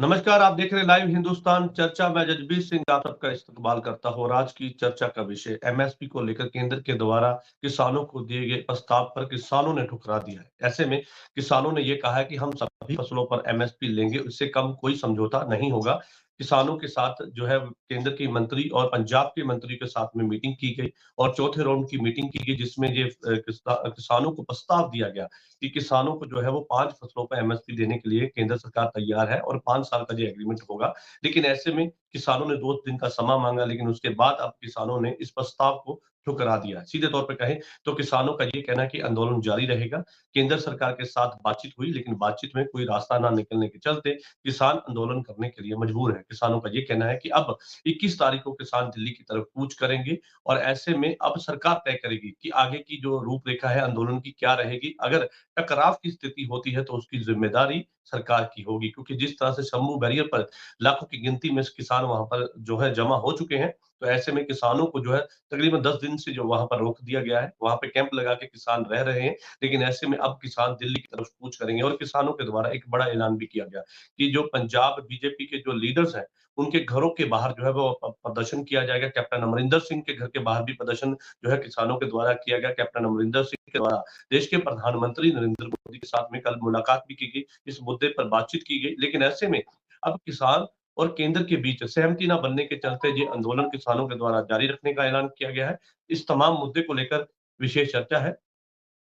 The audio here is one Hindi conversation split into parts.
नमस्कार, आप देख रहे हैं लाइव हिंदुस्तान चर्चा। मैं जजबीर सिंह आप सबका इस्तकबाल करता हूँ और आज की चर्चा का विषय एमएसपी को लेकर केंद्र के द्वारा किसानों को दिए गए प्रस्ताव पर किसानों ने ठुकरा दिया है। ऐसे में किसानों ने ये कहा है कि हम सभी फसलों पर एमएसपी लेंगे, उससे कम कोई समझौता नहीं होगा। किसानों के साथ जो है केंद्र के मंत्री और पंजाब के मंत्री के साथ में मीटिंग की गई और चौथे राउंड की मीटिंग की गई, जिसमें ये किसानों को प्रस्ताव दिया गया कि किसानों को जो है वो 5 फसलों पर एमएसपी देने के लिए केंद्र सरकार तैयार है और 5 साल का ये एग्रीमेंट होगा। लेकिन ऐसे में किसानों ने 2 दिन का समय माँगा, लेकिन उसके बाद अब किसानों ने इस प्रस्ताव को ठुकरा दिया। सीधे तौर पे कहें तो किसानों का ये कहना है कि आंदोलन जारी रहेगा। केंद्र सरकार के साथ बातचीत हुई, लेकिन बातचीत में कोई रास्ता ना निकलने के चलते किसान आंदोलन करने के लिए मजबूर है। किसानों का ये कहना है कि अब 21 तारीख को किसान दिल्ली की तरफ कूच करेंगे और ऐसे में अब सरकार तय करेगी कि आगे की जो रूपरेखा है आंदोलन की क्या रहेगी। अगर टकराव की स्थिति होती है तो उसकी जिम्मेदारी सरकार की होगी, क्योंकि जिस तरह से शंभू बैरियर पर लाखों की गिनती में किसान वहां पर जो है जमा हो चुके हैं, तो ऐसे में किसानों को जो है तकरीबन 10 दिन से जो वहां पर रोक दिया गया है, वहां पे कैंप लगा के किसान रह रहे हैं। लेकिन ऐसे में अब किसान दिल्ली की तरफ कूच करेंगे और किसानों के द्वारा एक बड़ा ऐलान भी किया गया कि जो पंजाब बीजेपी के जो लीडर्स हैं उनके घरों के बाहर जो है वो प्रदर्शन किया जाएगा। कैप्टन अमरिंदर सिंह के घर के बाहर भी प्रदर्शन जो है किसानों के द्वारा किया गया। कैप्टन अमरिंदर सिंह के द्वारा देश के प्रधानमंत्री नरेंद्र मोदी के साथ में कल मुलाकात भी की गई, इस मुद्दे पर बातचीत की गई। लेकिन ऐसे में अब किसान और केंद्र के बीच सहमति न बनने के चलते ये आंदोलन किसानों के द्वारा जारी रखने का ऐलान किया गया है। इस तमाम मुद्दे को लेकर विशेष चर्चा है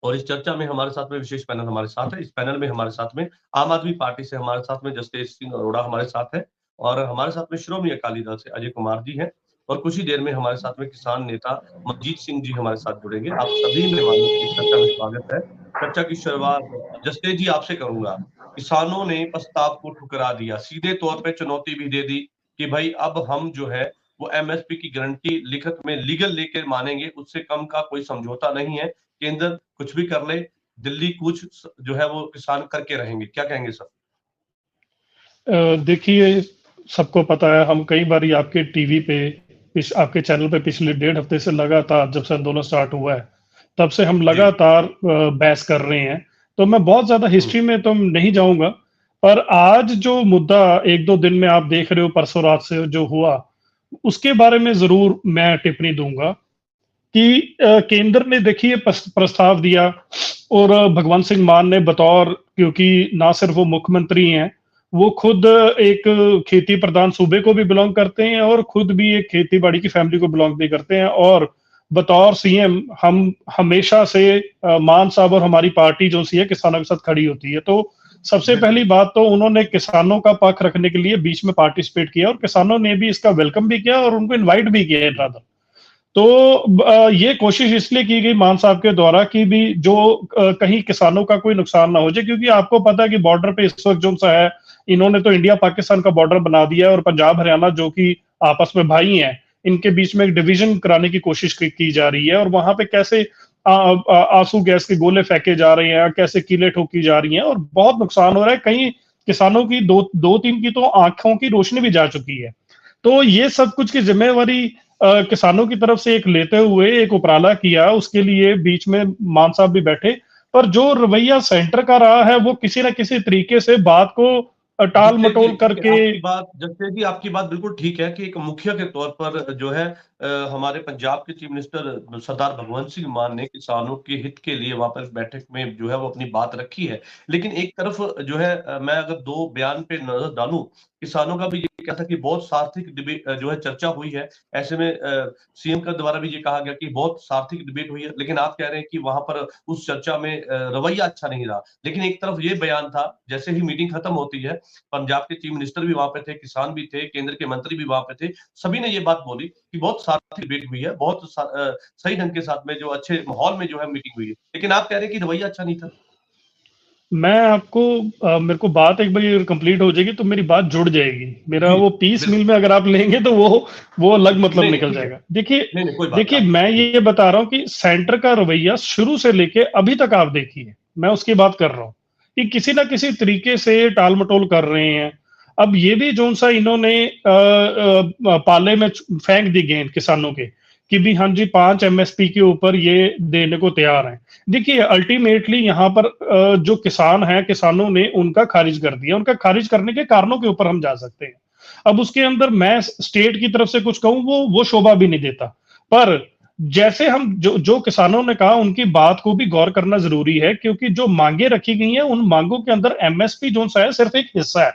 और इस चर्चा में हमारे साथ में विशेष पैनल हमारे साथ है। इस पैनल में हमारे साथ में आम आदमी पार्टी से हमारे साथ में जसतेज सिंह अरोड़ा हमारे साथ है और हमारे साथ में श्रोमणी अकाली दल से अजय कुमार जी हैं और कुछ ही देर में हमारे साथ में किसान नेता मनजीत सिंह जी हमारे साथ जुड़ेंगे। आप सभी मेहमानों का इस चर्चा में स्वागत है। चर्चा की शुरुआत जसतेज जी आपसे करूंगा। किसानों ने प्रस्ताव को ठुकरा दिया, सीधे तौर पे चुनौती भी दे दी कि भाई अब हम जो है वो एमएसपी की गारंटी लिखत में लीगल लेकर मानेंगे, उससे कम का कोई समझौता नहीं है। केंद्र कुछ भी कर ले, दिल्ली कूच जो है वो किसान करके रहेंगे। क्या कहेंगे सर? देखिए, सबको पता है, हम कई बार आपके टीवी पे आपके चैनल पे पिछले 1.5 हफ्ते से लगातार, जब से आंदोलन स्टार्ट हुआ है तब से हम लगातार बहस कर रहे हैं। तो मैं बहुत ज्यादा हिस्ट्री में तो नहीं जाऊंगा, पर आज जो मुद्दा 1-2 दिन में आप देख रहे हो, परसों रात से जो हुआ, उसके बारे में जरूर मैं टिप्पणी दूंगा कि केंद्र ने देखिए प्रस्ताव दिया और भगवंत सिंह मान ने बतौर, क्योंकि ना सिर्फ वो मुख्यमंत्री हैं, वो खुद एक खेती प्रधान सूबे को भी बिलोंग करते हैं और खुद भी एक खेती बाड़ी की फैमिली को बिलोंग भी करते हैं, और बतौर सीएम हम हमेशा से मान साहब और हमारी पार्टी जो सी है किसानों के साथ खड़ी होती है। तो सबसे पहली बात तो उन्होंने किसानों का पक्ष रखने के लिए बीच में पार्टिसिपेट किया और किसानों ने भी इसका वेलकम भी किया और उनको इनवाइट भी किया रादर। तो ये कोशिश इसलिए की गई मान साहब के द्वारा कि भी जो कहीं किसानों का कोई नुकसान ना हो जाए, क्योंकि आपको पता है कि बॉर्डर पे इस वक्त जो सा है, इन्होंने तो इंडिया पाकिस्तान का बॉर्डर बना दिया है और पंजाब हरियाणा जो कि आपस में भाई हैं, इनके बीच में एक डिवीजन कराने की कोशिश की जा रही है और वहां पे कैसे आंसू गैस के गोले फेंके जा रहे हैं, कैसे कीले ठोकी जा रही हैं और बहुत नुकसान हो रहा है। कई किसानों की दो तीन की तो आंखों की रोशनी भी जा चुकी है। तो ये सब कुछ की जिम्मेवारी किसानों की तरफ से एक लेते हुए एक उपराला किया, उसके लिए बीच में मान साहब भी बैठे। पर जो रवैया सेंटर का रहा है वो किसी ना किसी तरीके से बात को टाल मटोल करके। आपकी बात बिल्कुल ठीक है कि एक मुखिया के तौर पर जो है हमारे पंजाब के चीफ मिनिस्टर सरदार भगवंत सिंह मान ने किसानों के हित के लिए वहां पर बैठक में जो है वो अपनी बात रखी है। लेकिन एक तरफ जो है मैं अगर दो बयान पे नजर डालूं, किसानों का भी ये कहा था कि बहुत सार्थक डिबेट जो है चर्चा हुई है। ऐसे में सीएम का द्वारा भी ये कहा गया कि बहुत सार्थक डिबेट हुई है, लेकिन आप कह रहे हैं कि वहां पर उस चर्चा में रवैया अच्छा नहीं रहा। लेकिन एक तरफ ये बयान था, जैसे ही मीटिंग खत्म होती है, पंजाब के चीफ मिनिस्टर भी वहां पे थे, किसान भी थे, केंद्र के मंत्री भी वहां पे थे, सभी ने ये बात बोली कि बहुत सार्थक डिबेट हुई है, बहुत सही ढंग के साथ में जो अच्छे माहौल में जो है मीटिंग हुई है। लेकिन आप कह रहे हैं कि रवैया अच्छा नहीं था। मैं आपको मेरे को बात एक बार कंप्लीट हो जाएगी तो मेरी बात जुड़ जाएगी। मेरा वो पीस मिल में अगर आप लेंगे तो वो अलग मतलब निकल जाएगा। देखिए मैं ये बता रहा हूँ कि सेंटर का रवैया शुरू से लेके अभी तक आप देखिए, मैं उसकी बात कर रहा हूँ कि किसी ना किसी तरीके से टाल मटोल कर रहे हैं। अब ये भी जो सा इन्होंने पाले में फेंक दी गेंद किसानों के कि भी हाँ जी 5 एमएसपी के ऊपर ये देने को तैयार हैं। देखिए अल्टीमेटली यहाँ पर जो किसान हैं, किसानों ने उनका खारिज कर दिया। उनका खारिज करने के कारणों के ऊपर हम जा सकते हैं। अब उसके अंदर मैं स्टेट की तरफ से कुछ कहूं वो शोभा भी नहीं देता। पर जैसे हम जो किसानों ने कहा उनकी बात को भी गौर करना जरूरी है, क्योंकि जो मांगे रखी गई हैं उन मांगों के अंदर एमएसपी जो सा है सिर्फ एक हिस्सा है,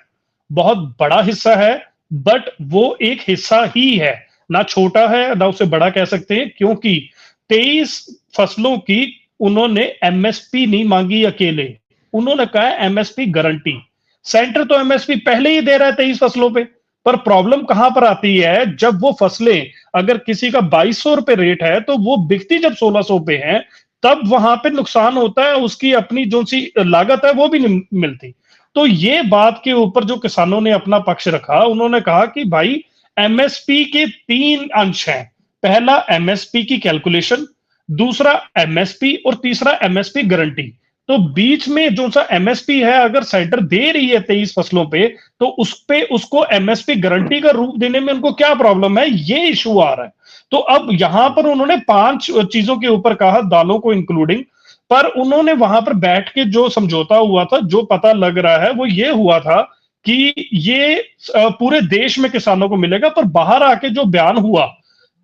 बहुत बड़ा हिस्सा है, बट वो एक हिस्सा ही है, ना छोटा है ना उसे बड़ा कह सकते हैं, क्योंकि 23 फसलों की उन्होंने एमएसपी नहीं मांगी अकेले, उन्होंने कहा एमएसपी गारंटी। सेंटर तो एमएसपी पहले ही दे रहा है 23 फसलों पे, पर प्रॉब्लम कहां पर आती है, जब वो फसलें अगर किसी का 2200 रुपए रेट है तो वो बिकती जब 1600 पे है, तब वहां पे नुकसान होता है, उसकी अपनी जो सी लागत है वो भी नहीं मिलती। तो ये बात के ऊपर जो किसानों ने अपना पक्ष रखा, उन्होंने कहा कि भाई एमएसपी के 3 अंश हैं। पहला एमएसपी की कैलकुलेशन, दूसरा एमएसपी और तीसरा एमएसपी गारंटी। तो बीच में जो सा एमएसपी है, अगर सेंटर दे रही है 23 फसलों पे, तो उस पे उसको एमएसपी गारंटी का रूप देने में उनको क्या प्रॉब्लम है, ये इशू आ रहा है। तो अब यहां पर उन्होंने 5 चीजों के ऊपर कहा, दालों को इंक्लूडिंग, पर उन्होंने वहां पर बैठ के जो समझौता हुआ था, जो पता लग रहा है वो ये हुआ था कि ये पूरे देश में किसानों को मिलेगा। पर बाहर आके जो बयान हुआ,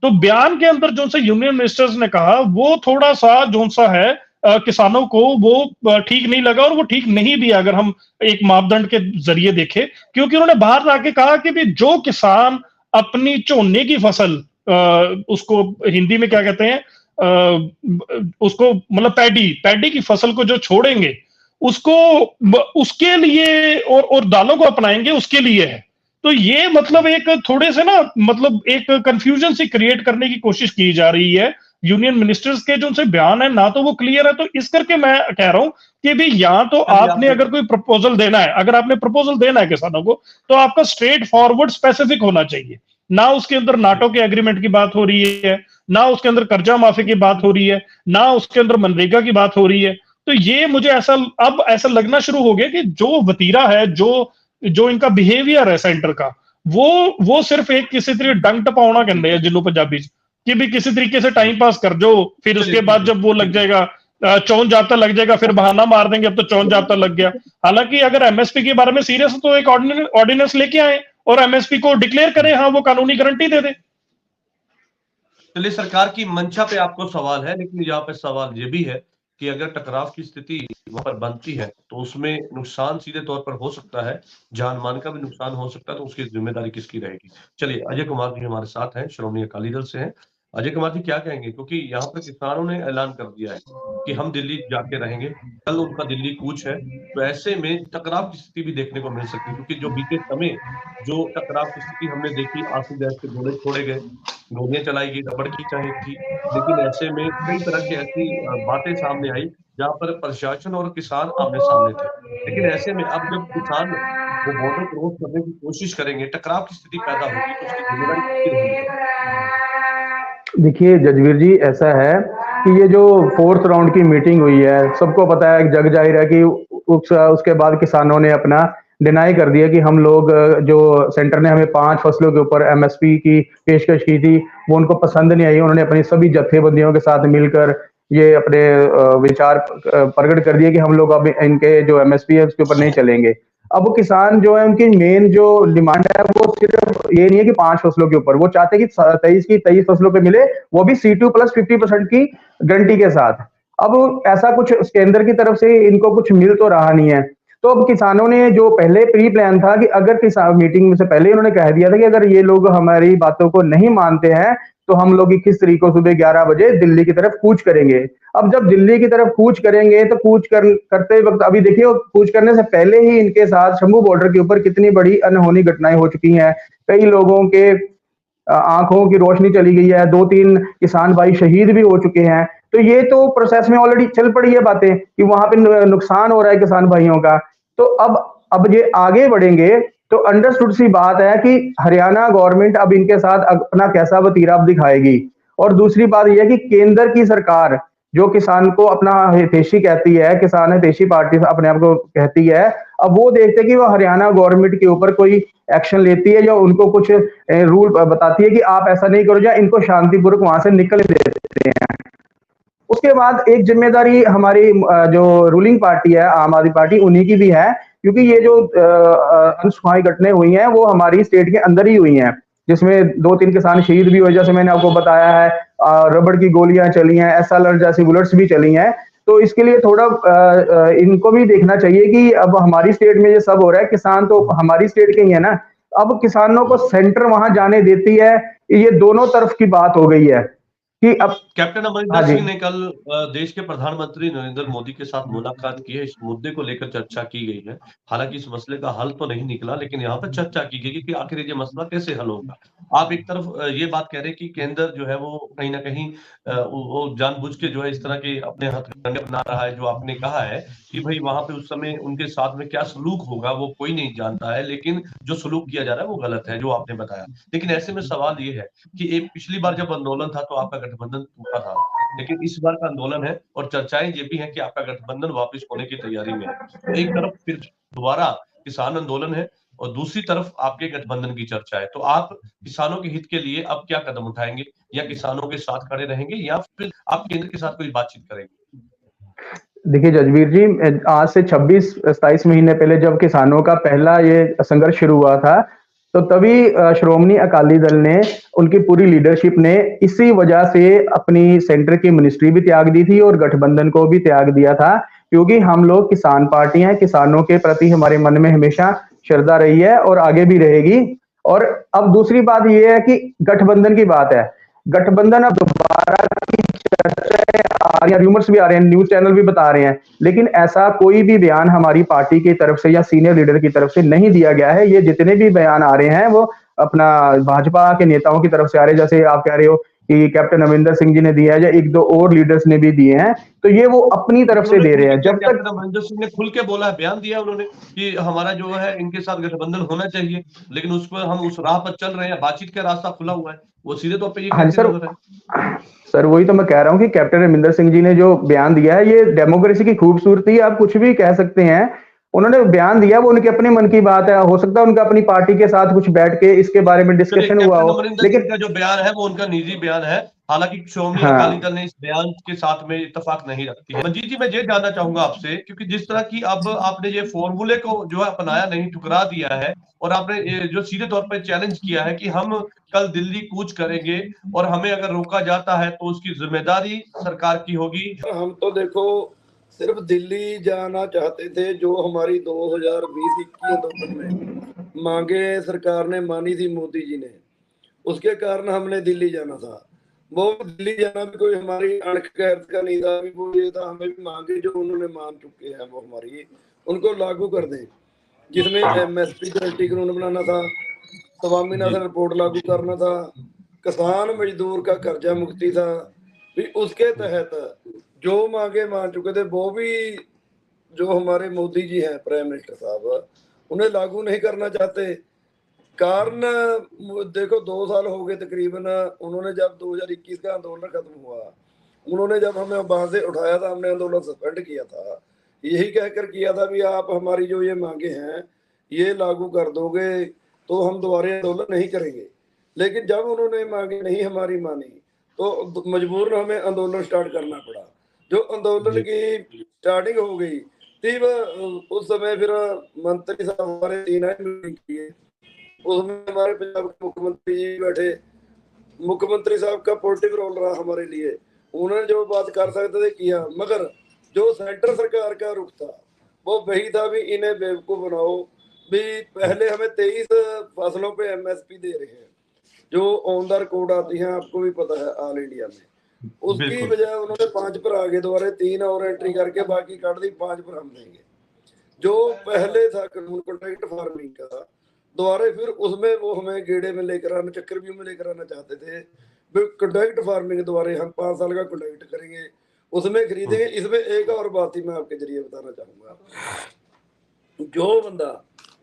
तो बयान के अंदर जो सा यूनियन मिनिस्टर्स ने कहा वो थोड़ा सा जो सा है किसानों को वो ठीक नहीं लगा, और वो ठीक नहीं भी अगर हम एक मापदंड के जरिए देखें, क्योंकि उन्होंने बाहर आके कहा कि भी जो किसान अपनी झोने की फसल उसको हिंदी में क्या कहते हैं, उसको मतलब पैडी की फसल को जो छोड़ेंगे उसको उसके लिए और दालों को अपनाएंगे उसके लिए है। तो ये मतलब एक थोड़े से ना मतलब एक कंफ्यूजन सी क्रिएट करने की कोशिश की जा रही है। यूनियन मिनिस्टर्स के जो उनसे बयान है ना तो वो क्लियर है, तो इस करके मैं कह रहा हूं कि भी यहाँ तो आपने अगर कोई प्रपोजल देना है, अगर आपने प्रपोजल देना है किसानों को, तो आपका स्ट्रेट फॉरवर्ड स्पेसिफिक होना चाहिए। ना उसके अंदर नाटो के एग्रीमेंट की बात हो रही है, ना उसके अंदर कर्जा माफी की बात हो रही है, ना उसके अंदर मनरेगा की बात हो रही है। तो ये मुझे ऐसा लगना शुरू हो गया कि जो वतीरा है, जो इनका बिहेवियर है सेंटर का, वो सिर्फ एक किसी तरीके डंग टपाउना कहते हैं जिन्हों पंजाबी कि भी किसी तरीके से टाइम पास कर जो, फिर उसके बाद जब वो लग जाएगा चौन जाब्ता लग जाएगा, फिर बहाना मार देंगे अब तो चौन जाब्ता लग गया। हालांकि अगर एमएसपी के बारे में सीरियस तो एक ऑर्डिनेंस लेके आए और एमएसपी को डिक्लेयर करें, हाँ वो कानूनी गारंटी दे दे। चलिए, सरकार की मंशा पे आपको सवाल है, लेकिन यहाँ पे सवाल ये भी है कि अगर टकराव की स्थिति वहां पर बनती है तो उसमें नुकसान सीधे तौर पर हो सकता है, जान मान का भी नुकसान हो सकता है, तो उसकी जिम्मेदारी किसकी रहेगी। चलिए, अजय कुमार जी हमारे साथ हैं, श्रोमणी अकाली दल से हैं। अजय कुमार जी क्या कहेंगे, क्योंकि यहाँ पर किसानों ने ऐलान कर दिया है कि हम दिल्ली जाके रहेंगे, कल उनका दिल्ली कूच है, तो ऐसे में टकराव की स्थिति भी देखने को मिल सकती है, क्योंकि जो बीते समय जो टकराव की स्थिति हमने देखी, आंसू गैस के गोले छोड़े गए, गोलियां चलाई गई, रबड़ की चाहे थी, लेकिन ऐसे में कई तरह की ऐसी बातें सामने आई जहां पर प्रशासन और किसान आमने सामने थे। लेकिन ऐसे में अब जब किसान वो बॉर्डर क्रॉस करने की कोशिश करेंगे, टकराव की स्थिति पैदा होगी, तो उसकी जिम्मेदारी किसकी रहेगी? देखिए जजवीर जी, ऐसा है कि ये जो 4th राउंड की मीटिंग हुई है, सबको पता है, जग जाहिर है कि उसके बाद किसानों ने अपना डिनाई कर दिया कि हम लोग जो सेंटर ने हमें 5 फसलों के ऊपर एमएसपी की पेशकश की थी वो उनको पसंद नहीं आई। उन्होंने अपनी सभी जत्थेबंदियों के साथ मिलकर ये अपने विचार प्रकट कर दिए कि हम लोग अब इनके जो एमएसपी है उसके ऊपर नहीं चलेंगे। अब किसान जो है उनकी मेन जो डिमांड है वो सिर्फ ये नहीं है कि 5 फसलों के ऊपर, वो चाहते हैं कि 23 फसलों पे मिले, वो भी C2 प्लस 50% की गारंटी के साथ। अब ऐसा कुछ केंद्र की तरफ से इनको कुछ मिल तो रहा नहीं है। तो अब किसानों ने जो पहले प्री प्लान था कि अगर किसान मीटिंग से पहले उन्होंने कह दिया था कि अगर ये लोग हमारी बातों को नहीं मानते हैं तो हम लोग 21 तारीख को सुबह 11 बजे दिल्ली की तरफ कूच करेंगे। अब जब दिल्ली की तरफ कूच करेंगे तो करते वक्त अभी देखिए, कूच करने से पहले ही इनके साथ शंभू बॉर्डर के ऊपर कितनी बड़ी अनहोनी घटनाएं हो चुकी हैं। कई लोगों के आंखों की रोशनी चली गई है, 2-3 किसान भाई शहीद भी हो चुके हैं। तो ये तो प्रोसेस में ऑलरेडी चल पड़ी है बातें कि वहां पे नुकसान हो रहा है किसान भाइयों का। तो अब ये आगे बढ़ेंगे तो अंडरस्टूड सी बात है कि हरियाणा गवर्नमेंट अब इनके साथ अपना कैसा वतीरा दिखाएगी। और दूसरी बात यह है कि केंद्र की सरकार जो किसान को अपना हितैषी कहती है, किसान हितैषी पार्टी अपने आप को कहती है, अब वो देखते हैं कि वो हरियाणा गवर्नमेंट के ऊपर कोई एक्शन लेती है या उनको कुछ रूल बताती है कि आप ऐसा नहीं करो, या इनको शांतिपूर्वक वहां से निकल देते हैं। उसके बाद एक जिम्मेदारी हमारी जो रूलिंग पार्टी है आम आदमी पार्टी, उन्हीं की भी है, क्योंकि ये जो अनसुखाई घटनाएं हुई हैं वो हमारी स्टेट के अंदर ही हुई हैं, जिसमें 2-3 किसान शहीद भी हुए, जैसे मैंने आपको बताया है। रबड़ की गोलियां चली हैं, एसएलआर जैसी बुलेट्स भी चली हैं। तो इसके लिए थोड़ा इनको भी देखना चाहिए कि अब हमारी स्टेट में ये सब हो रहा है, किसान तो हमारी स्टेट के ही है ना, अब किसानों को सेंटर वहां जाने देती है, ये दोनों तरफ की बात हो गई है कि अब। कैप्टन हाँ अमरिंदर जी। सिंह ने कल देश के प्रधानमंत्री नरेंद्र मोदी के साथ मुलाकात की है। इस मुद्दे को लेकर चर्चा की गई है। हालांकि इस मसले का हल तो नहीं निकला, लेकिन यहाँ पर चर्चा की गई कि आखिर ये मसला कैसे हल होगा। आप एक तरफ ये बात कह रहे हैं कि केंद्र जो है वो कहीं ना कहीं वो जानबूझ के जो है इस तरह के अपने हथकंडे अपना रहा है। जो आपने कहा है कि भाई वहां पे उस समय उनके साथ में क्या सलूक होगा वो कोई नहीं जानता है, लेकिन जो सलूक किया जा रहा है वो गलत है, जो आपने बताया। लेकिन ऐसे में सवाल ये है कि एक पिछली बार जब आंदोलन था तो आपका गठबंधन टूटा था, लेकिन इस बार का आंदोलन है और चर्चाएं ये भी हैं कि आपका गठबंधन वापस होने की तैयारी में है। तो एक तरफ फिर दोबारा किसान आंदोलन है और दूसरी तरफ आपके गठबंधन की चर्चा है। तो आप किसानों के हित के लिए अब क्या कदम उठाएंगे, या किसानों के साथ खड़े रहेंगे, या फिर आप केंद्र के साथ कोई बातचीत करेंगे? देखिए जजवीर जी, आज से 26-27 महीने पहले जब किसानों का पहला ये संघर्ष शुरू हुआ था, तो तभी श्रोमणी अकाली दल ने, उनकी पूरी लीडरशिप ने इसी वजह से अपनी सेंटर की मिनिस्ट्री भी त्याग दी थी और गठबंधन को भी त्याग दिया था, क्योंकि हम लोग किसान पार्टी हैं, किसानों के प्रति हमारे मन में हमेशा श्रद्धा रही है और आगे भी रहेगी। और अब दूसरी बात यह है कि गठबंधन की बात है, गठबंधन अब दोबारा की चर्चाएं आ रही हैं, रूमर्स भी आ रहे हैं, न्यूज चैनल भी बता रहे हैं, लेकिन ऐसा कोई भी बयान हमारी पार्टी की तरफ से या सीनियर लीडर की तरफ से नहीं दिया गया है। ये जितने भी बयान आ रहे हैं वो अपना भाजपा के नेताओं की तरफ से आ रहे हैं, जैसे आप कह रहे हो कि कैप्टन अमरिंदर सिंह जी ने दिया है या 1-2 और लीडर्स ने भी दिए हैं, तो ये वो अपनी तरफ से दे रहे हैं। जब तक कैप्टन अमरिंदर सिंह ने खुल के बोला है, बयान दिया उन्होंने कि हमारा जो है इनके साथ गठबंधन होना चाहिए, लेकिन उस पर हम उस राह पर चल रहे हैं, बातचीत का रास्ता खुला हुआ है, वो सीधे तौर पे ये हाँ जी कहते सर, नजर है। सर वही तो मैं कह रहा हूँ कि कैप्टन अमरिंदर सिंह जी ने जो बयान दिया है, ये डेमोक्रेसी की खूबसूरती है, आप कुछ भी कह सकते हैं। उन्होंने बयान दिया, वो उनके अपने मन की बात है, हो सकता है उनका अपनी पार्टी के साथ कुछ बैठ के इसके बारे में चलिए, डिस्कशन हुआ कैप्टन हो, अमरिंदर सिंह लेकिन का जो बयान है वो उनका निजी बयान है। हालांकि श्रोमणी अकाली हाँ दल ने इस बयान के साथ में इत्तेफाक नहीं रखती है। मंजीत जी, मैं ये जानना चाहूंगा आपसे, क्योंकि जिस तरह की अब आपने ये फॉर्मूले को जो है अपनाया नहीं, ठुकरा दिया है, और आपने ये जो सीधे तौर पर चैलेंज किया है कि हम कल दिल्ली कूच करेंगे और हमें अगर रोका जाता है तो उसकी जिम्मेदारी सरकार की होगी। हम तो देखो सिर्फ दिल्ली जाना चाहते थे, जो हमारी 2020-21 आंदोलन में मांगे सरकार ने मानी थी मोदी जी ने, उसके कारण हमने दिल्ली जाना था। वो दिल्ली जाना भी कोई हमारी अणख का नहीं था, वो ये था हमें भी मांगे जो उन्होंने मान चुके हैं वो हमारी उनको लागू कर दें, जिसमें एमएसपी गारंटी कानून बनाना था, स्वामीनाथन रिपोर्ट लागू करना था, किसान मजदूर का कर्जा मुक्ति था। भी उसके तहत जो मांगे मान चुके थे वो भी जो हमारे मोदी जी हैं प्राइम मिनिस्टर साहब, उन्हें लागू नहीं करना चाहते। कारण देखो 2 साल हो गए तकरीबन, उन्होंने जब 2021 का आंदोलन खत्म हुआ, उन्होंने जब हमें वहां से उठाया था, हमने आंदोलन सस्पेंड किया था, यही कहकर किया था भी आप हमारी जो ये मांगे हैं ये लागू कर दोगे तो हम दोबारा आंदोलन नहीं करेंगे। लेकिन जब उन्होंने मांगे नहीं हमारी मानी तो मजबूरन हमें आंदोलन स्टार्ट करना पड़ा। जो आंदोलन की स्टार्टिंग हो गई थी उस समय फिर मंत्री साहब हमारे 3 मीटिंग किए, उसमें हमारे पंजाब के मुख्यमंत्री जी बैठे, मुख्यमंत्री साहब का पॉलिटिकल रोल रहा हमारे लिए, उन्होंने जो बात कर सकते थे किया, मगर जो सेंटर सरकार का रुख था वो वही था भी इन्हें बेवकूफ बनाओ। भी पहले हमें 23 फसलों पे एमएसपी दे रहे हैं जो ऑन द रिकॉर्ड आती हैं, आपको भी पता है ऑल इंडिया में, उसकी बजाय उन्होंने 5 पर आगे दोबारा 3 और एंट्री करके बाकी काट दी, 5 पर हम देंगे। जो पहले था कानून कॉन्ट्रैक्ट फार्मिंग का, दोबारा फिर उसमें वो हमें गेड़े में लेकर आना, चक्रव्यूह में लेकर आना चाहते थे। कॉन्ट्रैक्ट फार्मिंग दोबारा हम 5 साल का कॉन्ट्रैक्ट करेंगे, उसमें खरीदेंगे। इसमें एक और बात ही मैं आपके जरिए बताना चाहूंगा, जो बंदा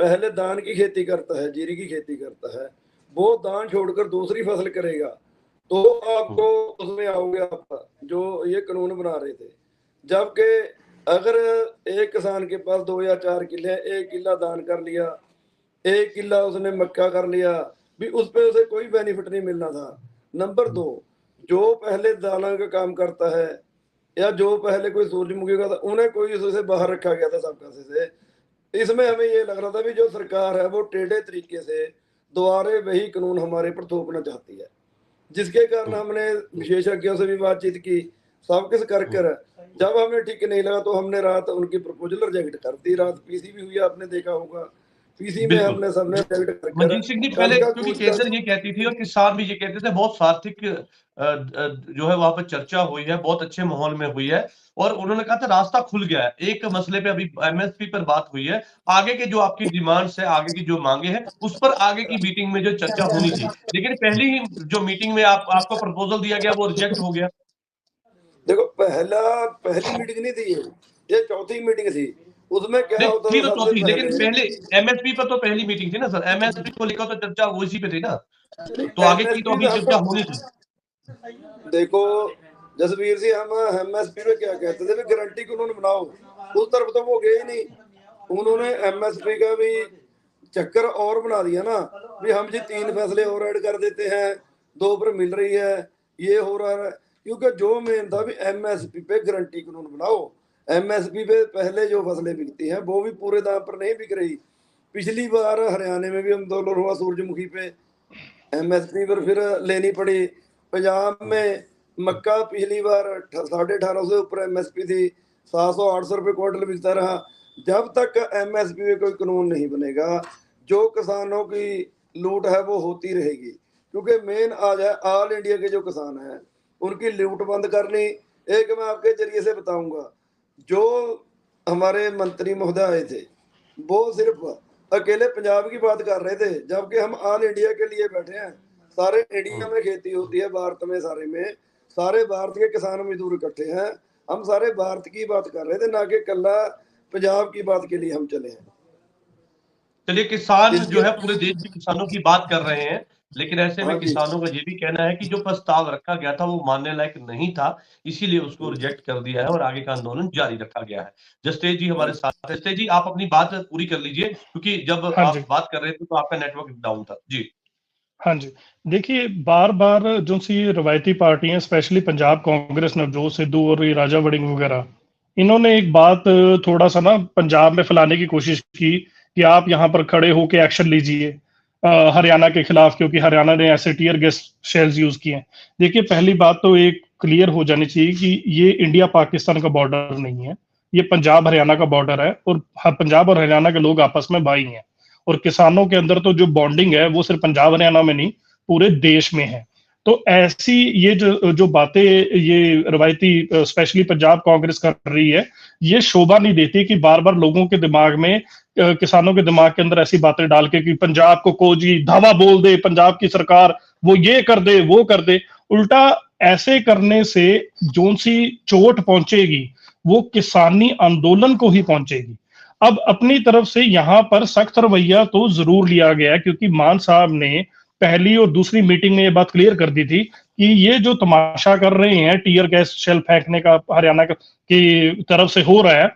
पहले धान की खेती करता है, जीरी की खेती करता है, वो धान छोड़कर दूसरी फसल करेगा तो आपको उसमें आओगे आप जो ये कानून बना रहे थे, जबकि अगर एक किसान के पास 2 या 4 किले, 1 किला दान कर लिया, 1 किला उसने मक्का कर लिया, भी उस पे उसे कोई बेनिफिट नहीं मिलना था। नंबर 2, जो पहले दाना का काम करता है या जो पहले कोई सूरजमुखी का था, उन्हें कोई उससे बाहर रखा गया था सब कासे से। इसमें हमें ये लग रहा था भी जो सरकार है वो टेढ़े तरीके से दोबारे वही कानून हमारे पर थोपना चाहती है, जिसके कारण हमने विशेषज्ञों से भी बातचीत की, सब कुछ कर कर जब हमें ठीक नहीं लगा तो हमने रात उनकी प्रपोजल रिजेक्ट कर दी। रात पीसी भी हुई, आपने देखा होगा, पीसी में बिल्कुल। हमने सबने रिजेक्ट कर मनजीत सिंह जी, कल पहले का क्योंकि कुछ केंद्र ये कहती थी और किसान भी ये कहते थे, बहुत सार्थक जो है वहां पर चर्चा हुई है, बहुत अच्छे माहौल में हुई है और उन्होंने कहा था रास्ता खुल गया है। एक मसले पे अभी एमएसपी पर बात हुई है, आगे के जो आपकी डिमांड्स है, आगे की जो मांगे हैं, उस पर आगे की मीटिंग में जो चर्चा होनी थी, लेकिन पहली ही जो मीटिंग में आपको प्रपोजल दिया गया वो रिजेक्ट हो गया। देखो, पहली मीटिंग नहीं थी ये 4थी मीटिंग थी। उसमें क्या नहीं होता थी था तो सबसे चौथी, लेकिन पहले पहले एमएसपी पर तो पहली मीटिंग थी ना सर, एमएसपी को लेकर तो चर्चा उसी पे थी ना, तो आगे की तो एमएसपी अभी में चर्चा हम होनी थी। देखो जसवीर जी, हम एमएसपी में क्या कहते थे, गारंटी कानून बनाओ, उस तरफ तो वो गए ही नहीं। उन्होंने एमएसपी का भी चक्कर और बना दिया ना, भी हम जी 3 फैसले और ऐड कर देते हैं, 2 पर मिल रही है, ये हो रहा है। क्योंकि जो मेन था भी एमएसपी पे गारंटी कानून बनाओ। एमएसपी पे पहले जो फसलें बिकती हैं वो भी पूरे दाम पर नहीं बिक रही। पिछली बार हरियाणा में भी आंदोलन हुआ सूरजमुखी पे, एमएसपी पर फिर लेनी पड़ी। पंजाब में मक्का पिछली बार 1850 से ऊपर एमएसपी थी, 700-800 रुपये क्विंटल बिकता रहा। जब तक एमएसपी में कोई कानून नहीं बनेगा, जो किसानों की लूट है वो होती रहेगी। क्योंकि मेन आज है ऑल इंडिया के जो किसान हैं उनकी लूट बंद करनी। एक मैं आपके जरिए से बताऊंगा, जो हमारे मंत्री महोदय आए थे वो सिर्फ अकेले पंजाब की बात कर रहे थे, जबकि हम ऑल इंडिया के लिए बैठे हैं। सारे इंडिया में खेती होती है, भारत में सारे में सारे भारत के किसान मजदूर इकट्ठे हैं। हम सारे भारत की बात कर रहे थे, ना कि कल्ला पंजाब की बात के लिए हम चले हैं। चलिए, किसान जो है इसके पूरे देश के किसानों की बात कर रहे हैं, लेकिन ऐसे में हाँ जी, किसानों का ये भी कहना है कि जो प्रस्ताव रखा गया था वो मानने लायक नहीं था, इसीलिए उसको रिजेक्ट कर दिया है और आगे का आंदोलन जारी रखा गया है। जसतेज जी हाँ हमारे साथ हैं। जसतेज जी, आप अपनी बात पूरी कर लीजिए, क्योंकि जब हाँ जी, आप बात कर रहे थे तो आपका नेटवर्क डाउन था। जी। हाँ जी। देखिए, बार-बार जो सी रवायती पार्टियाँ स्पेशली पंजाब कांग्रेस, नवजोत सिद्धू और ये राजा वड़िंग वगैरह, इन्होंने एक बात थोड़ा-सा ना पंजाब में फैलाने की कोशिश की कि आप यहाँ पर खड़े होके एक्शन लीजिए हरियाणा के खिलाफ, क्योंकि हरियाणा ने ऐसे टियर गैस शेल्स यूज़ किए हैं। देखिए, पहली बात तो एक क्लियर हो जानी चाहिए कि ये इंडिया-पाकिस्तान का बॉर्डर नहीं है, ये पंजाब-हरियाणा का बॉर्डर है और पंजाब और हरियाणा के लोग आपस में भाई हैं। और किसानों के अंदर तो जो बॉन्डिंग है वो सिर्फ पंजाब हरियाणा में नहीं, पूरे देश में है। तो ऐसी ये जो बातें ये रवायती स्पेशली पंजाब कांग्रेस कर रही है, ये शोभा नहीं देती कि बार बार लोगों के दिमाग में किसानों के दिमाग के अंदर ऐसी बातें डाल के कि पंजाब को जी धावा बोल दे, पंजाब की सरकार वो ये कर दे वो कर दे। उल्टा ऐसे करने से जोन सी चोट पहुंचेगी वो किसानी आंदोलन को ही पहुंचेगी। अब अपनी तरफ से यहाँ पर सख्त रवैया तो जरूर लिया गया, क्योंकि मान साहब ने पहली और दूसरी मीटिंग में ये बात क्लियर कर दी थी कि ये जो तमाशा कर रहे हैं, टियर गैस शेल फेंकने का हरियाणा की तरफ से हो रहा है,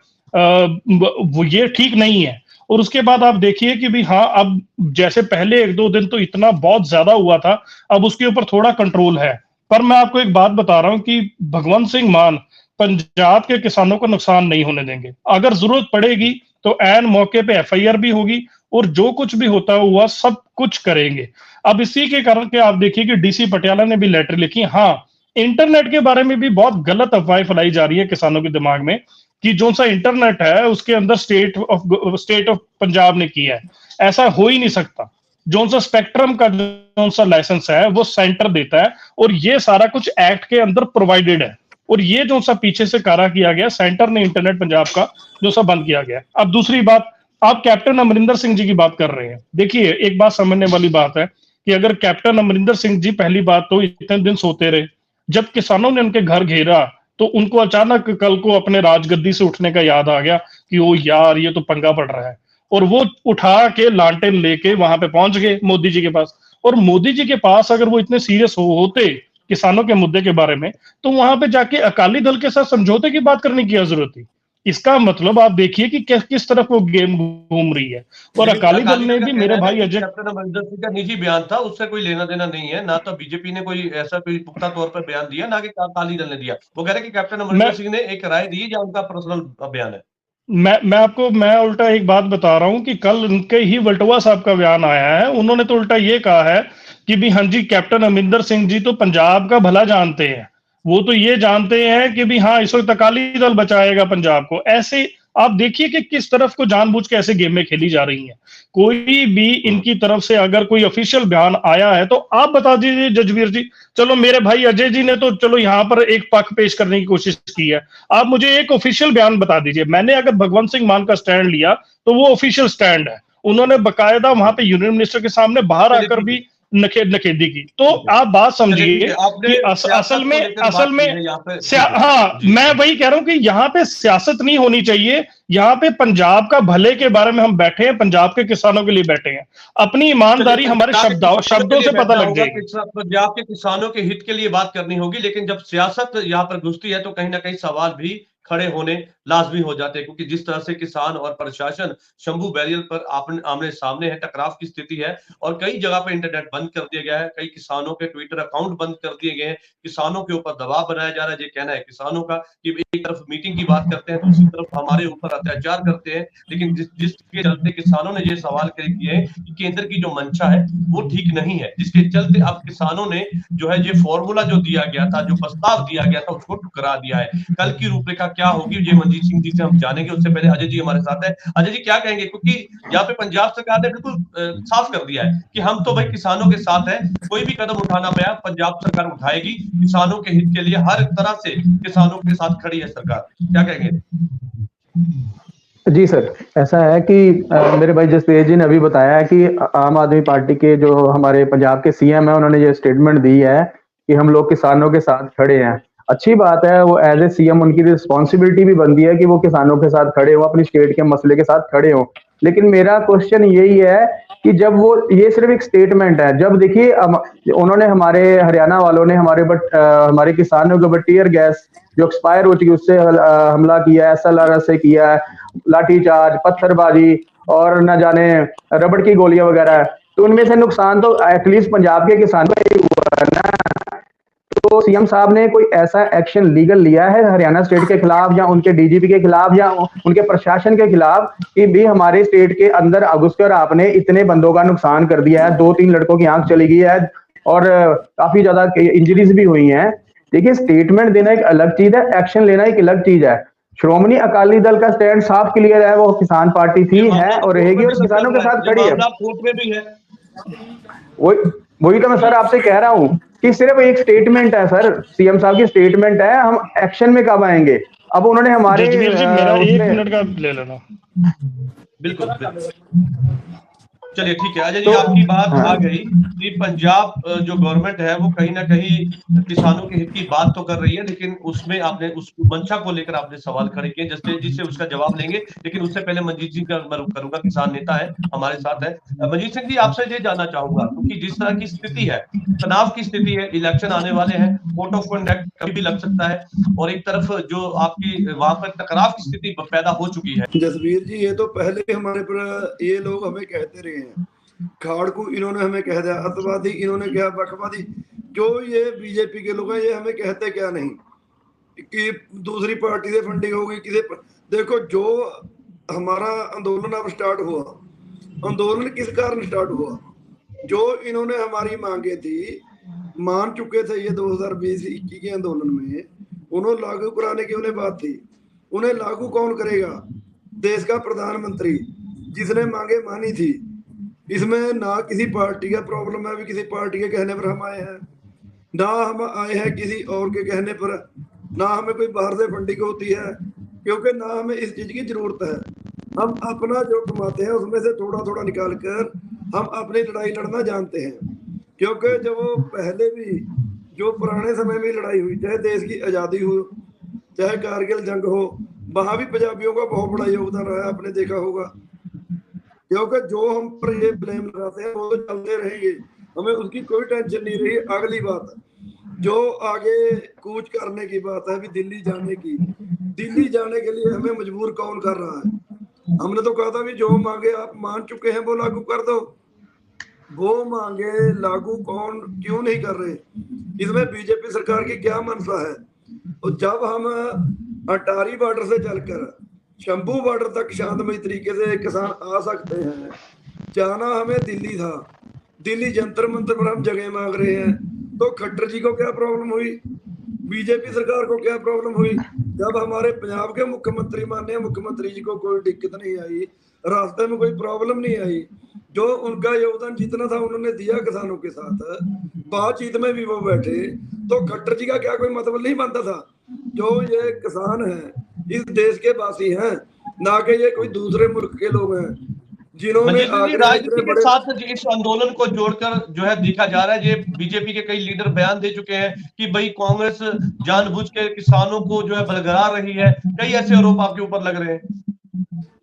वो ये ठीक नहीं है। और उसके बाद आप देखिए कि भी हाँ, अब जैसे पहले 1-2 दिन तो इतना बहुत ज्यादा हुआ था, अब उसके ऊपर थोड़ा कंट्रोल है। पर मैं आपको एक बात बता रहा हूं कि भगवंत सिंह मान पंजाब के किसानों को नुकसान नहीं होने देंगे। अगर जरूरत पड़ेगी तो एन मौके पे एफआईआर भी होगी और जो कुछ भी होता हुआ सब कुछ करेंगे। अब इसी के कारण के आप देखिए कि डीसी पटियाला ने भी लेटर लिखी। हाँ, इंटरनेट के बारे में भी बहुत गलत अफवाहें फैलाई जा रही है किसानों के दिमाग में कि जो सा इंटरनेट है उसके अंदर स्टेट ऑफ पंजाब ने किया है। ऐसा हो ही नहीं सकता। जो सा स्पेक्ट्रम का जो सा लाइसेंस है वो सेंटर देता है और ये सारा कुछ एक्ट के अंदर प्रोवाइडेड है। और ये जो सा पीछे से कारा किया गया, सेंटर ने इंटरनेट पंजाब का जो सा बंद किया गया। अब दूसरी बात, आप कैप्टन अमरिंदर सिंह जी की बात कर रहे हैं। देखिए, एक बात समझने वाली बात है कि अगर कैप्टन अमरिंदर सिंह जी पहली बात तो इतने दिन सोते रहे, जब किसानों ने उनके घर घेरा तो उनको अचानक कल को अपने राजगद्दी से उठने का याद आ गया कि ओ यार, ये तो पंगा पड़ रहा है, और वो उठा के लालटेन लेके वहां पे पहुंच गए मोदी जी के पास। और मोदी जी के पास अगर वो इतने सीरियस होते किसानों के मुद्दे के बारे में, तो वहां पे जाके अकाली दल के साथ समझौते की बात करने की क्या जरूरत थी? इसका मतलब आप देखिए कि किस तरफ वो गेम घूम रही है। और लेकिन अकाली दल ने का भी, कहना मेरे है ना भाई कि अजय, कैप्टन अमरिंदर सिंह का निजी बयान था, उससे कोई लेना देना नहीं है, ना तो बीजेपी ने कोई ऐसा कोई पुख्ता तौर पर बयान दिया, ना कि अकाली दल ने दिया। वो कह रहे हैं कि कैप्टन मैं अमरिंदर सिंह ने एक राय दी या उनका पर्सनल बयान है। मैं उल्टा एक बात बता रहा हूं कि कल उनके ही वल्टवा साहब का बयान आया है। उन्होंने तो उल्टा ये कहा है कि भी हाँ जी, कैप्टन अमरिंदर सिंह जी तो पंजाब का भला जानते हैं, वो तो ये जानते हैं कि भी हाँ, इस वक्त अकाली दल बचाएगा पंजाब को। ऐसे आप देखिए कि किस तरफ को जानबूझ के ऐसे गेमें खेली जा रही हैं। कोई भी इनकी तरफ से अगर कोई ऑफिशियल बयान आया है तो आप बता दीजिए जजवीर जी। चलो मेरे भाई अजय जी ने तो चलो यहाँ पर एक पक्ष पेश करने की कोशिश की है, आप मुझे एक ऑफिशियल बयान बता दीजिए। मैंने अगर भगवंत सिंह मान का स्टैंड लिया तो वो ऑफिशियल स्टैंड है। उन्होंने बकायदा वहां पे यूनियन मिनिस्टर के सामने बाहर चलिए आकर ठीक है, भी नखेदी की। तो आप बात चलिए ठीक समझिए है, आपने कि सियासत असल को में लेकर बात की है यहाँ पे, ठीक है हाँ, जी। मैं वही कह रहा हूं कि यहाँ पे सियासत नहीं होनी चाहिए। यहाँ पे पंजाब का भले के बारे में हम बैठे हैं, पंजाब के किसानों के लिए बैठे हैं। अपनी चलिए, ईमानदारी हमारे पंजाब के किसानों के शब्दों लिए से पता बैठना लग होगा, जाएगी। पंजाब के किसानों के हित के लिए बात करनी होगी, लेकिन जब सियासत यहाँ पर घुसती है तो कहीं ना कहीं सवाल भी खड़े होने लाजमी हो जाते हैं, क्योंकि जिस तरह से किसान और प्रशासन शंभू बैरियर पर आमने सामने है, टकराव की स्थिति है, और कई जगह पर इंटरनेट बंद कर दिया गया है, कई किसानों के ट्विटर अकाउंट बंद कर दिए गए हैं, किसानों के ऊपर दबाव बनाया जा रहा है। ये कहना है किसानों का कि एक तरफ मीटिंग की बात करते हैं, दूसरी तरफ हमारे ऊपर अत्याचार करते हैं। लेकिन जिसके चलते किसानों ने ये सवाल किए हैं कि केंद्र की जो मंशा है वो ठीक नहीं है, जिसके चलते अब किसानों ने जो है ये फॉर्मूला जो दिया गया था, जो प्रस्ताव दिया गया था, उसको ठुकरा दिया है। कल की रूपरेखा क्या होगी ये मनजीत सिंह जी से हम जानेंगे, उससे पहले अजय जी हमारे साथ है। अजय जी क्या कहेंगे, क्योंकि यहाँ पे पंजाब सरकार ने बिल्कुल साफ कर दिया है कि हम तो भाई किसानों के साथ हैं, कोई भी कदम उठाना पड़ा पंजाब सरकार उठाएगी, किसानों के हित के लिए हर तरह से किसानों के साथ खड़ी है सरकार। क्या कहेंगे? जी सर, ऐसा है कि मेरे भाई जसतेज जी ने अभी बताया है कि आम आदमी पार्टी के जो हमारे पंजाब के सीएम है, उन्होंने ये स्टेटमेंट दी है कि हम लोग किसानों के साथ खड़े हैं। अच्छी बात है, वो एज ए सीएम उनकी रिस्पॉन्सिबिलिटी भी बनती है कि वो किसानों के साथ खड़े हो, अपनी स्टेट के मसले के साथ खड़े हो। लेकिन मेरा क्वेश्चन यही है कि जब वो, ये सिर्फ एक स्टेटमेंट है, जब देखिए उन्होंने हमारे हरियाणा वालों ने हमारे किसानों के ऊपर टीयर गैस जो एक्सपायर हो चुकी उससे हमला किया है, SLR से किया है, लाठीचार्ज, पत्थरबाजी और न जाने रबड़ की गोलियां वगैरह। तो उनमें से नुकसान तो एटलीस्ट पंजाब के किसानों का ही हुआ है ना। तो सीएम साहब ने कोई ऐसा एक्शन लीगल लिया है हरियाणा स्टेट के खिलाफ या उनके डीजीपी के खिलाफ या उनके प्रशासन के खिलाफ कि भी हमारे स्टेट के अंदर घुसकर आपने इतने बंदों का नुकसान कर दिया है, 2-3 लड़कों की आंख चली गई है और काफी ज्यादा इंजरीज भी हुई हैं। देखिए, स्टेटमेंट देना एक अलग चीज है, एक्शन लेना एक अलग चीज है। श्रोमणी अकाली दल का स्टैंड साफ क्लियर है, वो किसान पार्टी थी, है और रहेगी और किसानों के साथ खड़ी है। कोर्ट में भी है। वही तो मैं सर आपसे कह रहा हूं कि सिर्फ एक स्टेटमेंट है सर, सीएम साहब की स्टेटमेंट है, हम एक्शन में कब आएंगे? अब उन्होंने हमारे जजवीर जी मेरा 1 मिनट का ले लेना। बिल्कुल। चलिए ठीक है अजय जी, आपकी बात आ गई कि पंजाब जो गवर्नमेंट है वो कहीं ना कहीं किसानों के हित की बात तो कर रही है, लेकिन उसमें आपने उस मंशा को लेकर आपने सवाल खड़े किए, जस्टिस जी से उसका जवाब लेंगे। लेकिन उससे पहले मंजीत जी का मैं रुख करूंगा, किसान नेता है हमारे साथ है। मंजीत सिंह जी, आपसे ये जानना चाहूंगा क्योंकि जिस तरह की स्थिति है, तनाव की स्थिति है, इलेक्शन आने वाले हैं, कोर्ट ऑफ कंडक्ट कभी भी लग सकता है, और एक तरफ जो आपकी वहां पर टकराव की स्थिति पैदा हो चुकी है। जसवीर जी, ये तो पहले हमारे पर ये लोग हमें कहते रहे हैं, खाड़कू इन्होंने हमें कह दिया, अतवादी इन्होंने कहा, बखवादी, जो ये बीजेपी के लोग हैं ये हमें कहते क्या नहीं कि दूसरी पार्टी से फंडिंग होगी किसी पर। देखो, जो हमारा आंदोलन अब स्टार्ट हुआ, आंदोलन किस कारण स्टार्ट हुआ? जो इन्होंने हमारी मांगे थी, मान चुके थे ये 2020-21 के आंदोलन में, उन्होंने लागू कराने की उन्हें बात थी। उन्हें लागू कौन करेगा? देश का प्रधानमंत्री, जिसने मांगे मानी थी। इसमें ना किसी पार्टी का प्रॉब्लम है, अभी किसी पार्टी के कहने पर हम आए हैं, ना हम आए हैं किसी और के कहने पर, ना हमें कोई बाहर से फंडिंग होती है, क्योंकि ना हमें इस चीज की जरूरत है। हम अपना जो कमाते हैं उसमें से थोड़ा थोड़ा निकाल कर हम अपनी लड़ाई लड़ना जानते हैं। क्योंकि जब वो पहले भी जो पुराने समय में लड़ाई हुई, चाहे देश की आज़ादी हो, चाहे कारगिल जंग हो, वहां भी पंजाबियों का बहुत बड़ा योगदान रहा है, आपने देखा होगा। क्योंकि जो हम पर ये ब्लेम लगाते हैं वो तो चलते रहेंगे, हमें उसकी कोई टेंशन नहीं रही। अगली बात, जो आगे कूच करने की बात है, अभी दिल्ली जाने की, दिल्ली जाने के लिए हमें मजबूर कौन कर रहा है? हमने तो कहा था भी जो मांगे आप मान चुके हैं वो लागू कर दो। वो मांगे लागू कौन क्यों नहीं कर रहे? इसमें बीजेपी सरकार की क्या मंशा है? और जब हम अटारी बॉर्डर से चलकर शंभू बॉर्डर तक शांतमय तरीके से किसान आ सकते हैं, जाना हमें दिल्ली था, दिल्ली जंतर मंतर पर हम जगह मांग रहे हैं, तो खट्टर जी को क्या प्रॉब्लम हुई? बीजेपी सरकार को क्या प्रॉब्लम हुई? जब हमारे पंजाब के मुख्यमंत्री माननीय मुख्यमंत्री जी को कोई दिक्कत नहीं आई, रास्ते में कोई प्रॉब्लम नहीं आई, जो उनका योगदान जितना था उन्होंने दिया किसानों के साथ, बातचीत में भी वो बैठे, तो खट्टर जी का क्या कोई मतलब नहीं बनता था? जो ये किसान हैं इस देश के वासी हैं, ना कि ये कोई दूसरे मुल्क के लोग हैं जिन्होंने राजनीति के साथ इस आंदोलन को जोड़कर जो है देखा जा रहा है। ये बीजेपी के कई लीडर बयान दे चुके हैं कि भाई कांग्रेस जानबूझ के किसानों को जो है बलगरा रही है। कई ऐसे आरोप आपके ऊपर लग रहे हैं।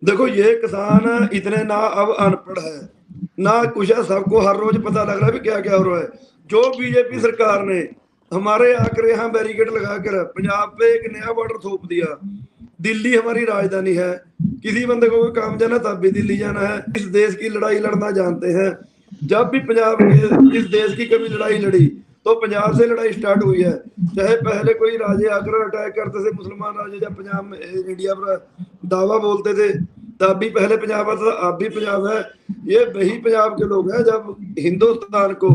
देखो, ये किसान इतने ना अब अनपढ़ है ना कुछ है, सबको हर रोज पता लग रहा है भी क्या क्या हो रहा है। जो बीजेपी सरकार ने हमारे आकर यहाँ बैरिकेड लगाकर पंजाब पे एक नया बॉर्डर थोप दिया, दिल्ली हमारी राजधानी है, किसी बंदे को कोई काम जाना तब भी दिल्ली जाना है। इस देश की लड़ाई लड़ना जानते हैं। जब भी पंजाब के इस देश की कभी लड़ाई लड़ी तो पंजाब से लड़ाई स्टार्ट हुई है। चाहे पहले कोई राजे आकर अटैक करते थे, मुसलमान राजे जब पंजाब में इंडिया पर दावा बोलते थे तब भी पहले पंजाब आता था, अब भी पंजाब है। ये वही पंजाब के लोग हैं जब हिंदुस्तान को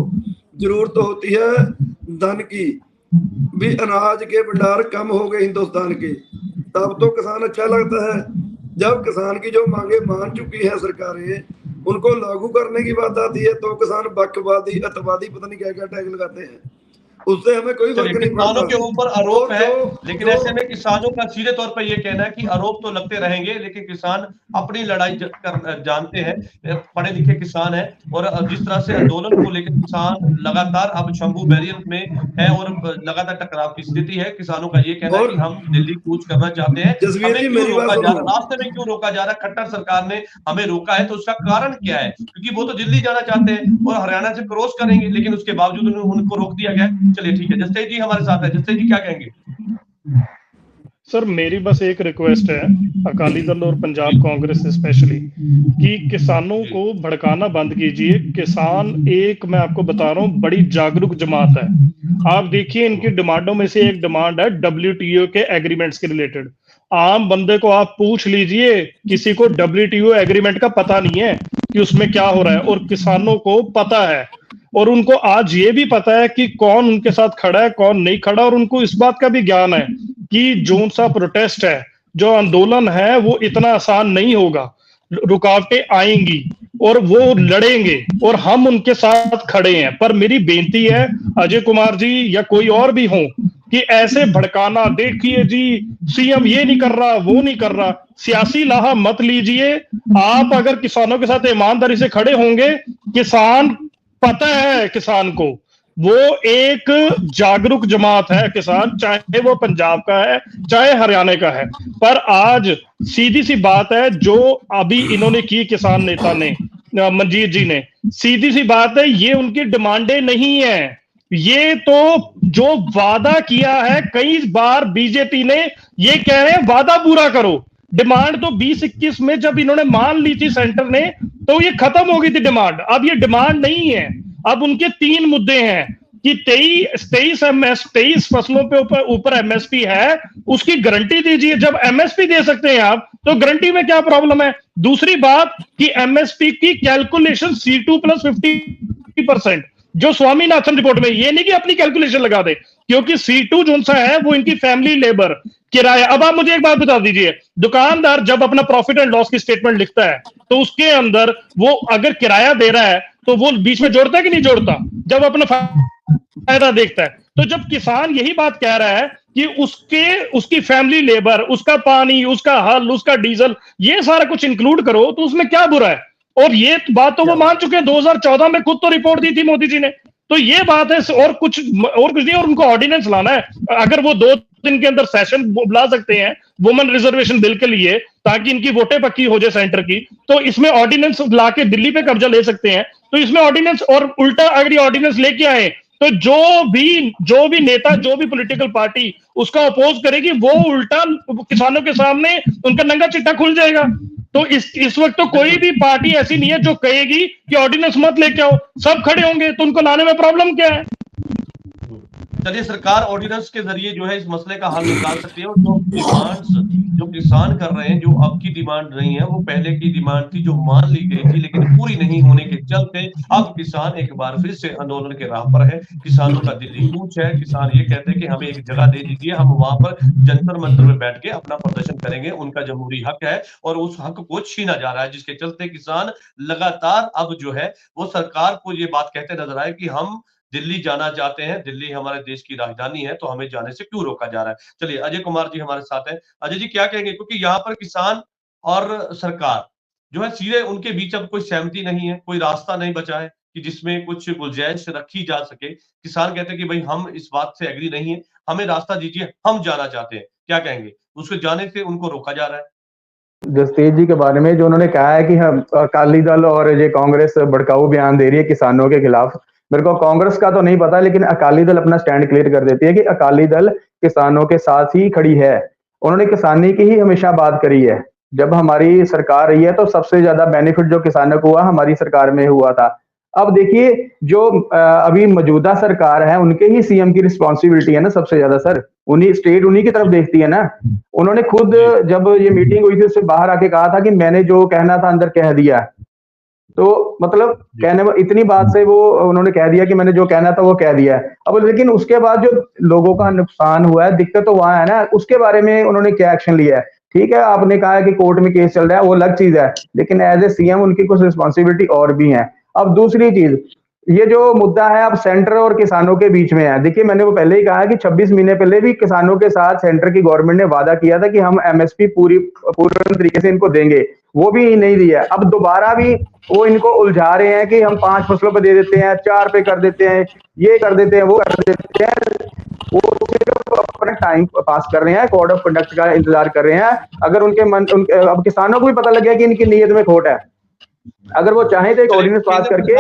जरूरत होती है धन की, भी अनाज के भंडार कम हो गए हिंदुस्तान के, तब तो किसान अच्छा लगता है। जब किसान की जो मांगे मान चुकी है सरकारें, उनको लागू करने की बात आती है तो किसान बकवादी अतवादी पता नहीं क्या क्या टैग लगाते हैं, उससे हमें कोई फर्क नहीं पड़ता। किसानों के ऊपर आरोप है, लेकिन ऐसे में किसानों का सीधे तौर पर यह कहना है कि आरोप तो लगते रहेंगे, लेकिन किसान अपनी लड़ाई जानते हैं, पढ़े लिखे किसान हैं। और जिस तरह से आंदोलन को लेकर किसान लगातार अब शंभू बैरियर में है और लगातार टकराव की स्थिति है। किसानों का ये कहना है कि हम दिल्ली कूच करना चाहते हैं, हमें क्यों रोका जा रहा, रास्ते में क्यों रोका जा रहा? खट्टर सरकार ने हमें रोका है तो उसका कारण क्या है? क्योंकि वो तो दिल्ली जाना चाहते हैं और हरियाणा से क्रॉस करेंगे, लेकिन उसके बावजूद उनको रोक दिया गया। चलिए ठीक है, जस्टेज जी हमारे साथ है। जस्टेज जी क्या कहेंगे? सर, मेरी बस एक रिक्वेस्ट है अकाली दल और पंजाब कांग्रेस स्पेशली कि किसानों को भड़काना बंद कीजिए। किसान एक, मैं आपको बता रहा हूं, बड़ी जागरूक जमात है। आप देखिए इनकी डिमांडों में से एक डिमांड है WTO के एग्रीमेंट्स के रिलेटेड। आम बंदे को आप पूछ लीजिए, किसी को WTO एग्रीमेंट का पता नहीं है कि उसमें क्या हो रहा है, और किसानों को पता है। और उनको आज ये भी पता है कि कौन उनके साथ खड़ा है कौन नहीं खड़ा, और उनको इस बात का भी ज्ञान है कि जो सा प्रोटेस्ट है, जो आंदोलन है, वो इतना आसान नहीं होगा। रुकावटें आएंगी और वो लड़ेंगे और हम उनके साथ खड़े हैं। पर मेरी बेनती है अजय कुमार जी या कोई और भी हो कि ऐसे भड़काना, देखिए जी सीएम ये नहीं कर रहा वो नहीं कर रहा, सियासी लाहा मत लीजिए। आप अगर किसानों के साथ ईमानदारी से खड़े होंगे, किसान पता है किसान को, वो एक जागरूक जमात है किसान, चाहे वो पंजाब का है चाहे हरियाणा का है। पर आज सीधी सी बात है, जो अभी इन्होंने की किसान नेता ने, मंजीत जी ने, सीधी सी बात है, ये उनकी डिमांडें नहीं है। ये तो जो वादा किया है कई बार बीजेपी ने, ये कह रहे हैं वादा पूरा करो। डिमांड तो 2021 में जब इन्होंने मान ली थी सेंटर ने, तो ये खत्म हो गई थी डिमांड। अब ये डिमांड नहीं है। अब उनके 3 मुद्दे हैं कि 23 फसलों पे ऊपर एमएसपी है, उसकी गारंटी दीजिए। जब एमएसपी दे सकते हैं आप, तो गारंटी में क्या प्रॉब्लम है? दूसरी बात कि एमएसपी की कैलकुलेशन C2 + 50%, जो स्वामीनाथन रिपोर्ट में, ये नहीं कि अपनी कैलकुलेशन लगा दे, क्योंकि C2 जो सा है वो इनकी फैमिली लेबर किराया। अब आप मुझे एक बात बता दीजिए, दुकानदार जब अपना प्रॉफिट एंड लॉस की स्टेटमेंट लिखता है तो उसके अंदर वो अगर किराया दे रहा है तो वो बीच में जोड़ता है कि नहीं जोड़ता, जब अपना फायदा देखता है? तो जब किसान यही बात कह रहा है कि उसकी फैमिली लेबर, उसका पानी, उसका हल, उसका डीजल, ये सारा कुछ इंक्लूड करो, तो उसमें क्या बुरा है? और ये बात तो वो मान चुके हैं, 2014 में खुद तो रिपोर्ट दी थी मोदी जी ने। तो ये बात है, और कुछ नहीं। और उनको ऑर्डिनेंस लाना है। अगर वो 2 दिन के अंदर सेशन बुला सकते हैं वुमेन रिजर्वेशन बिल के लिए, ताकि इनकी वोटें पक्की हो जाए सेंटर की, तो इसमें ऑर्डिनेंस लाके दिल्ली पे कब्जा ले सकते हैं। तो इसमें ऑर्डिनेंस, और उल्टा अगर ये ऑर्डिनेंस लेके आए तो जो भी नेता, जो भी पॉलिटिकल पार्टी उसका अपोज करेगी, वो उल्टा किसानों के सामने उनका नंगा चिट्ठा खुल जाएगा। तो इस वक्त तो कोई भी पार्टी ऐसी नहीं है जो कहेगी कि ऑर्डिनेंस मत लेके आओ, सब खड़े होंगे, तो उनको लाने में प्रॉब्लम क्या है? चलिए, सरकार ऑर्डिनेंस के जरिए जो है इस मसले का हल निकाल सकती है, और जो डिमांड्स जो किसान कर रहे हैं, जो अब की डिमांड नहीं है, वो पहले की डिमांड थी, जो मान ली गई थी, लेकिन पूरी नहीं होने के चलते अब किसान एक बार फिर से आंदोलन के राह पर है। किसानों का दिल्ली कूच है। किसान ये कहते हैं कि हमें एक जगह दे दीजिए, हम वहां पर जंतर मंतर में बैठ के अपना प्रदर्शन करेंगे, उनका जमहूरी हक है और उस हक को छीना जा रहा है, जिसके चलते किसान लगातार अब जो है वो सरकार को ये बात कहते नजर आए कि हम दिल्ली जाना चाहते हैं, दिल्ली हमारे देश की राजधानी है, तो हमें जाने से क्यों रोका जा रहा है। चलिए, अजय कुमार जी हमारे साथ हैं। अजय जी, क्या कहेंगे, क्योंकि यहाँ पर किसान और सरकार जो है सीधे उनके बीच अब कोई सहमति नहीं है, कोई रास्ता नहीं बचा है कि जिसमें कुछ गुंजाइश रखी जा सके। किसान कहते हैं कि भाई हम इस बात से एग्री नहीं है, हमें रास्ता दीजिए, हम जाना चाहते हैं। क्या कहेंगे, उसको जाने से उनको रोका जा रहा है। जसतेज जी के बारे में जो उन्होंने कहा है कि हम अकाली दल और ये कांग्रेस भड़काऊ बयान दे रही है किसानों के खिलाफ, मेरे को कांग्रेस का तो नहीं पता, लेकिन अकाली दल अपना स्टैंड क्लियर कर देती है कि अकाली दल किसानों के साथ ही खड़ी है। उन्होंने किसानी की ही हमेशा बात करी है। जब हमारी सरकार रही है तो सबसे ज्यादा बेनिफिट जो किसानों को हुआ हमारी सरकार में हुआ था। अब देखिए, जो अभी मौजूदा सरकार है उनके ही सीएम की रिस्पॉन्सिबिलिटी है ना सबसे ज्यादा सर, उन्हीं स्टेट उन्हीं की तरफ देखती है ना। उन्होंने खुद जब ये मीटिंग हुई थी उससे बाहर आके कहा था कि मैंने जो कहना था अंदर कह दिया। तो मतलब कहने में इतनी बात से वो उन्होंने कह दिया कि मैंने जो कहना था वो कह दिया है। अब लेकिन उसके बाद जो लोगों का नुकसान हुआ है, दिक्कत तो वहां है ना, उसके बारे में उन्होंने क्या एक्शन लिया है। ठीक है, आपने कहा है कि कोर्ट में केस चल रहा है, वो अलग चीज है, लेकिन एज ए सीएम उनकी कुछ रिस्पॉन्सिबिलिटी और भी है। अब दूसरी चीज, ये जो मुद्दा है अब सेंटर और किसानों के बीच में है। देखिए, मैंने वो पहले ही कहा है कि 26 महीने पहले भी किसानों के साथ सेंटर की गवर्नमेंट ने वादा किया था कि हम एमएसपी पूर्ण तरीके से इनको देंगे, वो भी नहीं दिया। अब दोबारा भी वो इनको उलझा रहे हैं कि हम 5 फसलों पे दे देते हैं, 4 पे कर देते हैं, ये कर देते हैं, वो कर देते हैं। वो सिर्फ अपना टाइम पास कर रहे हैं, कोड ऑफ कंडक्ट का इंतजार कर रहे हैं। अगर अब किसानों को भी पता लग गया कि इनकी नीयत में खोट है, अगर वो चाहे तो एक ऑर्डिनेंस पास करके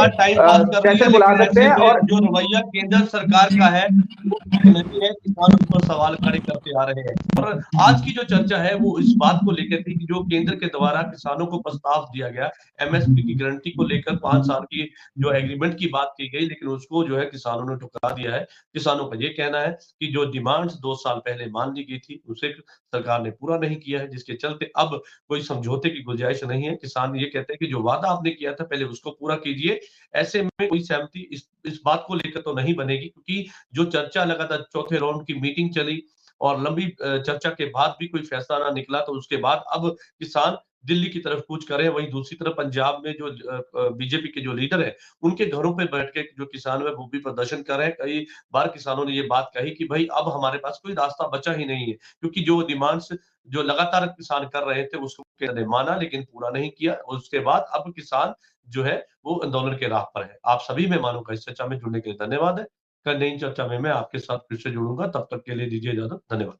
सेशन बुला सकते हैं। और जो रवैया केंद्र सरकार का है वो नहीं है, किसानों पर सवाल खड़े करते आ रहे हैं। और आज की जो चर्चा है वो इस बात को लेकर थी कि जो केंद्र के द्वारा किसानों को प्रस्ताव दिया गया एमएसपी की गारंटी को लेकर 5 साल की जो एग्रीमेंट की बात की गई, लेकिन उसको जो है किसानों ने ठुकरा दिया है। किसानों का ये कहना है कि जो डिमांड्स 2 साल पहले मान ली गई थी उसे सरकार ने पूरा नहीं किया है, जिसके चलते अब कोई समझौते की गुंजाइश नहीं है। किसान ये कहते हैं कि जो वादा आपने किया था पहले उसको पूरा कीजिए। ऐसे में कोई सहमति इस बात को लेकर तो नहीं बनेगी, क्योंकि जो चर्चा लगातार चौथे राउंड की मीटिंग चली और लंबी चर्चा के बाद भी कोई फैसला ना निकला, तो उसके बाद अब किसान दिल्ली की तरफ कूच करे। वहीं दूसरी तरफ पंजाब में जो बीजेपी के जो लीडर है उनके घरों पे बैठ के जो किसान है वो भी प्रदर्शन कर रहे हैं। कई बार किसानों ने ये बात कही कि भाई अब हमारे पास कोई रास्ता बचा ही नहीं है, क्योंकि जो डिमांड्स जो लगातार किसान कर रहे थे उसको केंद्र ने माना लेकिन पूरा नहीं किया। उसके बाद अब किसान जो है वो आंदोलन के राह पर है। आप सभी मेहमानों का इस चर्चा में जुड़ने के लिए धन्यवाद है। कल नई चर्चा में मैं आपके साथ फिर से जुड़ूंगा, तब तक के लिए दीजिए इजाजत। धन्यवाद।